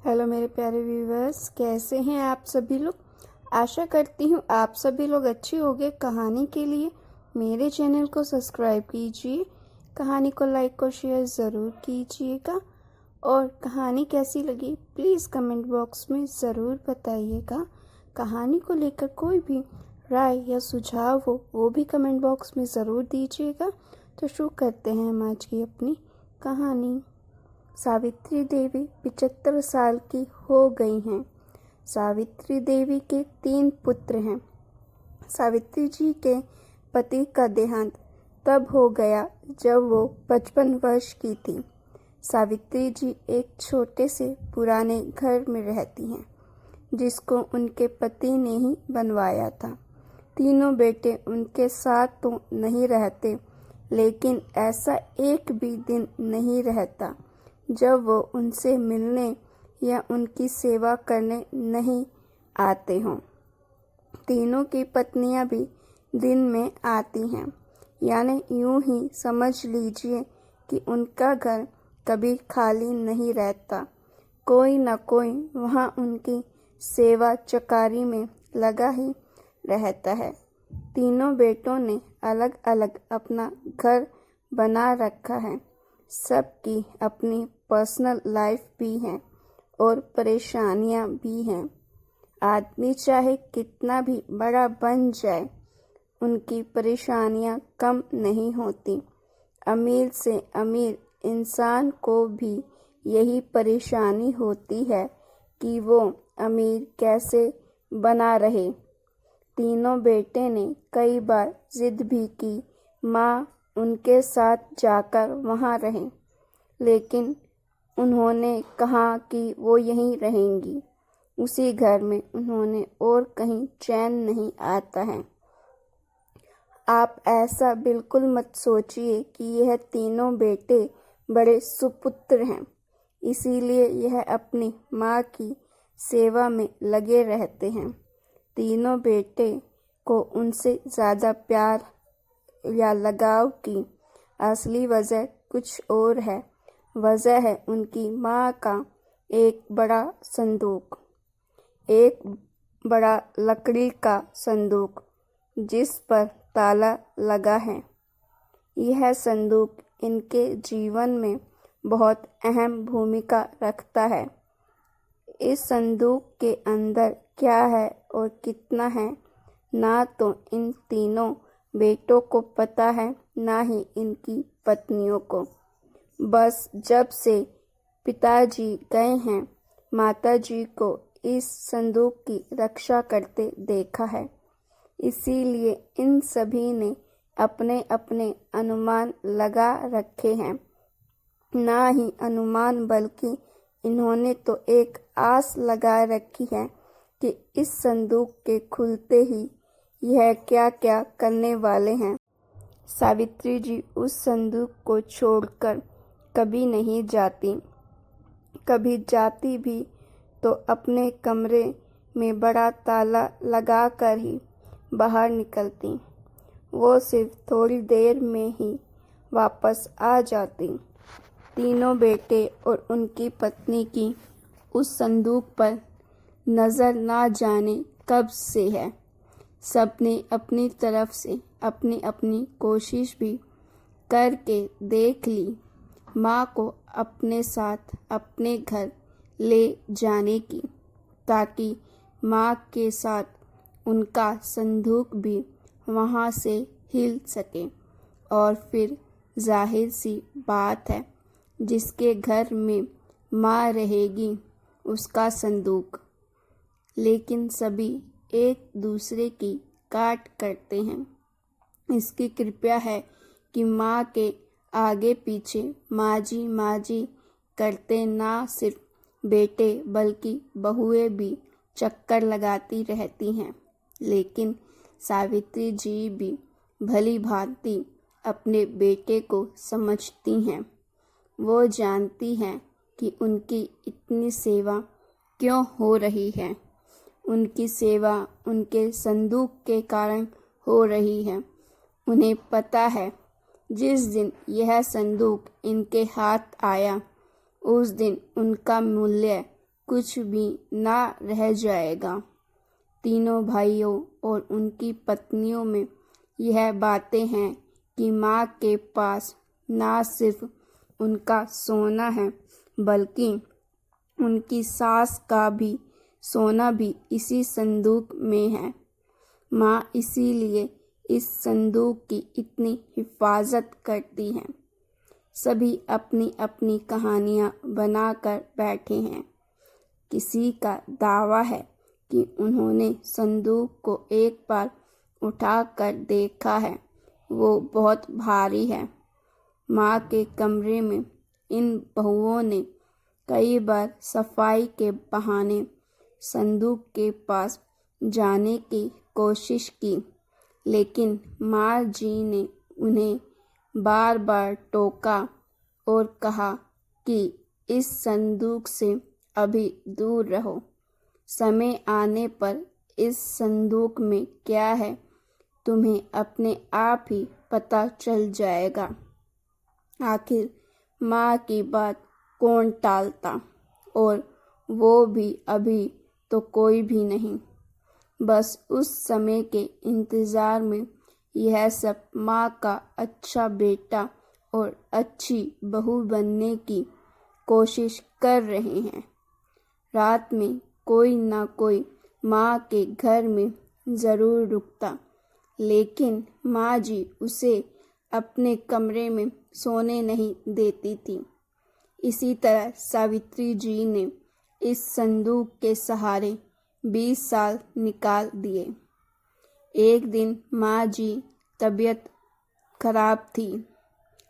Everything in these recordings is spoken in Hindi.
हेलो मेरे प्यारे व्यूवर्स, कैसे हैं आप सभी लोग। आशा करती हूँ आप सभी लोग अच्छे होंगे। कहानी के लिए मेरे चैनल को सब्सक्राइब कीजिए, कहानी को लाइक और शेयर ज़रूर कीजिएगा और कहानी कैसी लगी प्लीज़ कमेंट बॉक्स में ज़रूर बताइएगा। कहानी को लेकर कोई भी राय या सुझाव हो वो भी कमेंट बॉक्स में ज़रूर दीजिएगा। तो शुरू करते हैं हम आज की अपनी कहानी। सावित्री देवी 75 साल की हो गई हैं। सावित्री देवी के 3 पुत्र हैं। सावित्री जी के पति का देहांत तब हो गया जब वो 55 वर्ष की थी। सावित्री जी एक छोटे से पुराने घर में रहती हैं जिसको उनके पति ने ही बनवाया था। तीनों बेटे उनके साथ तो नहीं रहते, लेकिन ऐसा एक भी दिन नहीं रहता जब वो उनसे मिलने या उनकी सेवा करने नहीं आते हों। तीनों की पत्नियां भी दिन में आती हैं, यानी यूं ही समझ लीजिए कि उनका घर कभी खाली नहीं रहता। कोई न कोई वहाँ उनकी सेवा चकारी में लगा ही रहता है। तीनों बेटों ने अलग अलग अपना घर बना रखा है। सबकी अपनी पर्सनल लाइफ भी है और परेशानियां भी हैं। आदमी चाहे कितना भी बड़ा बन जाए, उनकी परेशानियां कम नहीं होती। अमीर से अमीर इंसान को भी यही परेशानी होती है कि वो अमीर कैसे बना रहे। तीनों बेटे ने कई बार जिद भी की माँ उनके साथ जाकर वहाँ रहें, लेकिन उन्होंने कहा कि वो यहीं रहेंगी। उसी घर में उन्होंने और कहीं चैन नहीं आता है। आप ऐसा बिल्कुल मत सोचिए कि यह तीनों बेटे बड़े सुपुत्र हैं, इसीलिए यह अपनी माँ की सेवा में लगे रहते हैं। तीनों बेटे को उनसे ज़्यादा प्यार या लगाव की असली वजह कुछ और है। वजह है उनकी माँ का एक बड़ा संदूक, एक बड़ा लकड़ी का संदूक जिस पर ताला लगा है। यह संदूक इनके जीवन में बहुत अहम भूमिका रखता है। इस संदूक के अंदर क्या है और कितना है, ना तो इन तीनों बेटों को पता है, ना ही इनकी पत्नियों को। बस जब से पिताजी गए हैं, माताजी को इस संदूक की रक्षा करते देखा है। इसीलिए इन सभी ने अपने अपने अनुमान लगा रखे हैं। ना ही अनुमान बल्कि इन्होंने तो एक आस लगा रखी है कि इस संदूक के खुलते ही यह क्या क्या करने वाले हैं। सावित्री जी उस संदूक को छोड़कर कभी नहीं जाती। कभी जाती भी तो अपने कमरे में बड़ा ताला लगा कर ही बाहर निकलती। वो सिर्फ थोड़ी देर में ही वापस आ जाती। तीनों बेटे और उनकी पत्नी की उस संदूक पर नज़र ना जाने कब से है। सबने अपनी तरफ से अपनी अपनी कोशिश भी करके देख ली माँ को अपने साथ अपने घर ले जाने की, ताकि माँ के साथ उनका संदूक भी वहाँ से हिल सके। और फिर जाहिर सी बात है, जिसके घर में माँ रहेगी उसका संदूक। लेकिन सभी एक दूसरे की काट करते हैं। इसकी कृपया है कि माँ के आगे पीछे माँ जी करते ना सिर्फ बेटे बल्कि बहुएं भी चक्कर लगाती रहती हैं। लेकिन सावित्री जी भी भली भांति अपने बेटे को समझती हैं। वो जानती हैं कि उनकी इतनी सेवा क्यों हो रही है। उनकी सेवा उनके संदूक के कारण हो रही है। उन्हें पता है, जिस दिन यह संदूक इनके हाथ आया, उस दिन उनका मूल्य कुछ भी ना रह जाएगा। तीनों भाइयों और उनकी पत्नियों में यह बातें हैं कि माँ के पास ना सिर्फ उनका सोना है बल्कि उनकी सास का भी सोना भी इसी संदूक में है। माँ इसीलिए इस संदूक की इतनी हिफाजत करती हैं। सभी अपनी अपनी कहानियाँ बनाकर बैठे हैं। किसी का दावा है कि उन्होंने संदूक को एक बार उठाकर देखा है, वो बहुत भारी है। माँ के कमरे में इन बहुओं ने कई बार सफाई के बहाने संदूक के पास जाने की कोशिश की, लेकिन माँ जी ने उन्हें बार बार टोका और कहा कि इस संदूक से अभी दूर रहो। समय आने पर इस संदूक में क्या है तुम्हें अपने आप ही पता चल जाएगा। आखिर माँ की बात कौन टालता, और वो भी अभी तो कोई भी नहीं। बस उस समय के इंतज़ार में यह सब माँ का अच्छा बेटा और अच्छी बहू बनने की कोशिश कर रहे हैं। रात में कोई ना कोई माँ के घर में ज़रूर रुकता, लेकिन माँ जी उसे अपने कमरे में सोने नहीं देती थी। इसी तरह सावित्री जी ने इस संदूक के सहारे 20 साल निकाल दिए। एक दिन माँ जी तबीयत खराब थी।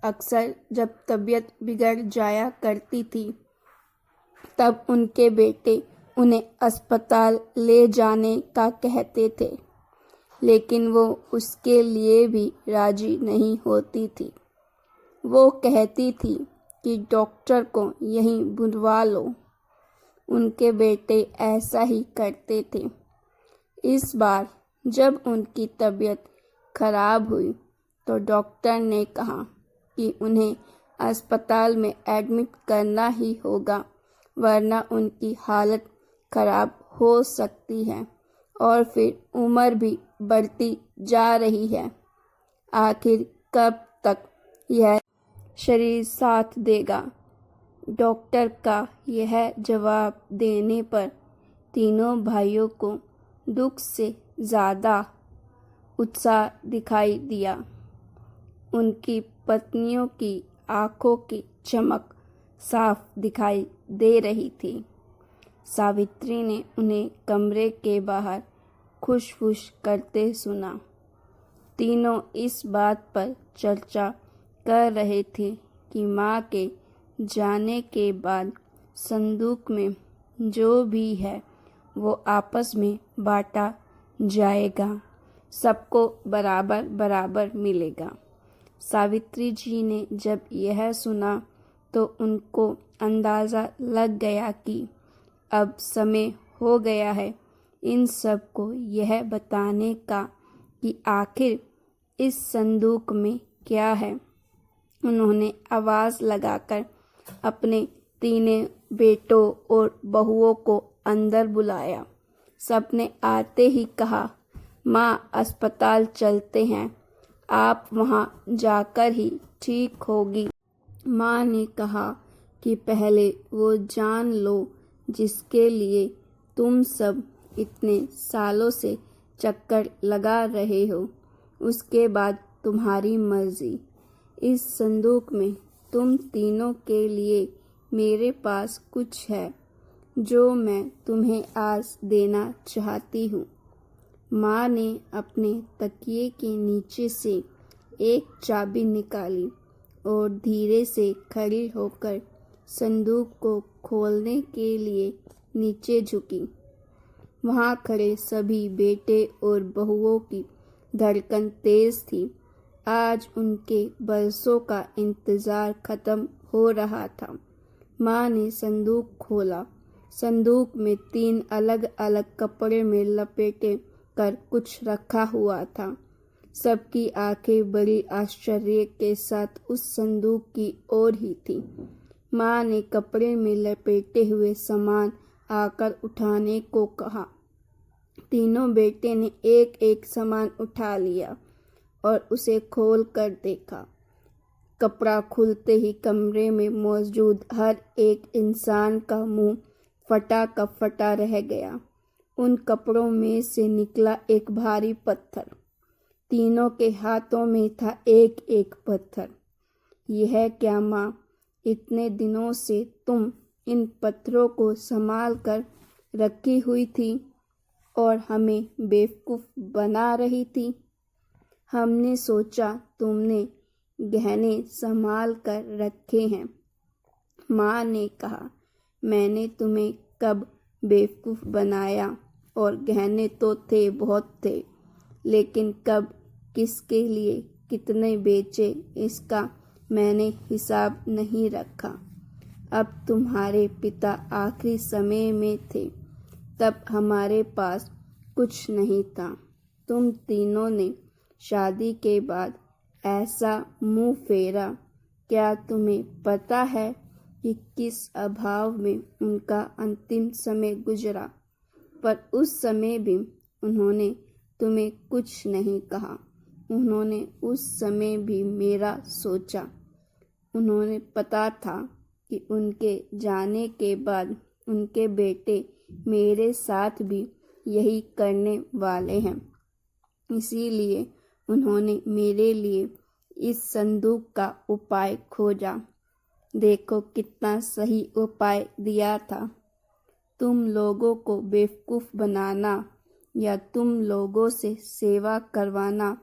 अक्सर जब तबीयत बिगड़ जाया करती थी तब उनके बेटे उन्हें अस्पताल ले जाने का कहते थे, लेकिन वो उसके लिए भी राजी नहीं होती थी। वो कहती थी कि डॉक्टर को यहीं बुलवा लो। उनके बेटे ऐसा ही करते थे। इस बार जब उनकी तबीयत खराब हुई तो डॉक्टर ने कहा कि उन्हें अस्पताल में एडमिट करना ही होगा, वरना उनकी हालत खराब हो सकती है और फिर उम्र भी बढ़ती जा रही है। आखिर कब तक यह शरीर साथ देगा। डॉक्टर का यह जवाब देने पर तीनों भाइयों को दुख से ज़्यादा उत्साह दिखाई दिया। उनकी पत्नियों की आंखों की चमक साफ दिखाई दे रही थी। सावित्री ने उन्हें कमरे के बाहर खुश-फुश करते सुना। तीनों इस बात पर चर्चा कर रहे थे कि माँ के जाने के बाद संदूक में जो भी है वो आपस में बांटा जाएगा, सबको बराबर बराबर मिलेगा। सावित्री जी ने जब यह सुना तो उनको अंदाज़ा लग गया कि अब समय हो गया है इन सब को यह बताने का कि आखिर इस संदूक में क्या है। उन्होंने आवाज़ लगाकर अपने तीनों बेटों और बहुओं को अंदर बुलाया। सबने आते ही कहा, माँ अस्पताल चलते हैं, आप वहाँ जाकर ही ठीक होगी। माँ ने कहा कि पहले वो जान लो जिसके लिए तुम सब इतने सालों से चक्कर लगा रहे हो, उसके बाद तुम्हारी मर्जी। इस संदूक में तुम तीनों के लिए मेरे पास कुछ है जो मैं तुम्हें आज देना चाहती हूँ। माँ ने अपने तकिए के नीचे से एक चाबी निकाली और धीरे से खड़ी होकर संदूक को खोलने के लिए नीचे झुकी। वहाँ खड़े सभी बेटे और बहुओं की धड़कन तेज थी। आज उनके बरसों का इंतज़ार खत्म हो रहा था। माँ ने संदूक खोला। संदूक में 3 अलग अलग कपड़े में लपेटे कर कुछ रखा हुआ था। सबकी आंखें बड़ी आश्चर्य के साथ उस संदूक की ओर ही थी। माँ ने कपड़े में लपेटे हुए सामान आकर उठाने को कहा। तीनों बेटे ने एक एक सामान उठा लिया और उसे खोल कर देखा। कपड़ा खुलते ही कमरे में मौजूद हर एक इंसान का मुंह फटा का फटा रह गया। उन कपड़ों में से निकला एक भारी पत्थर। तीनों के हाथों में था एक एक पत्थर। यह क्या माँ, इतने दिनों से तुम इन पत्थरों को संभाल कर रखी हुई थी और हमें बेवकूफ़ बना रही थी। हमने सोचा तुमने गहने संभाल कर रखे हैं। माँ ने कहा, मैंने तुम्हें कब बेवकूफ़ बनाया, और गहने तो थे, बहुत थे, लेकिन कब, किसके लिए, कितने बेचे, इसका मैंने हिसाब नहीं रखा। अब तुम्हारे पिता आखिरी समय में थे, तब हमारे पास कुछ नहीं था। तुम तीनों ने शादी के बाद ऐसा मुंह फेरा। क्या तुम्हें पता है कि किस अभाव में उनका अंतिम समय गुजरा? पर उस समय भी उन्होंने तुम्हें कुछ नहीं कहा। उन्होंने उस समय भी मेरा सोचा। उन्होंने पता था कि उनके जाने के बाद उनके बेटे मेरे साथ भी यही करने वाले हैं। इसीलिए उन्होंने मेरे लिए इस संदूक का उपाय खोजा। देखो कितना सही उपाय दिया था। तुम लोगों को बेवकूफ़ बनाना या तुम लोगों से सेवा करवाना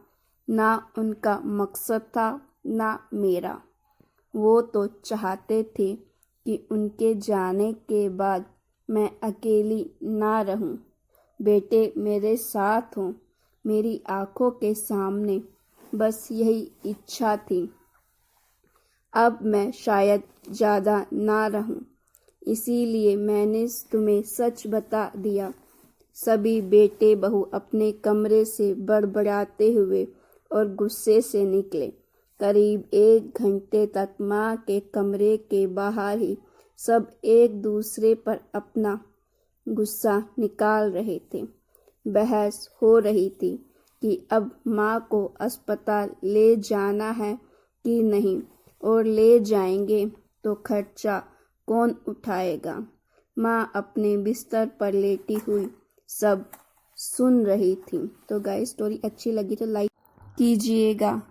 ना उनका मकसद था, ना मेरा। वो तो चाहते थे कि उनके जाने के बाद मैं अकेली ना रहूं। बेटे मेरे साथ हों, मेरी आंखों के सामने, बस यही इच्छा थी। अब मैं शायद ज़्यादा ना रहूं, इसीलिए मैंने तुम्हें सच बता दिया। सभी बेटे बहू अपने कमरे से बड़बड़ाते हुए और गुस्से से निकले। करीब 1 घंटे तक माँ के कमरे के बाहर ही सब एक दूसरे पर अपना गुस्सा निकाल रहे थे। बहस हो रही थी कि अब माँ को अस्पताल ले जाना है कि नहीं, और ले जाएंगे तो खर्चा कौन उठाएगा। माँ अपने बिस्तर पर लेटी हुई सब सुन रही थी। तो गाइस, स्टोरी अच्छी लगी तो लाइक कीजिएगा।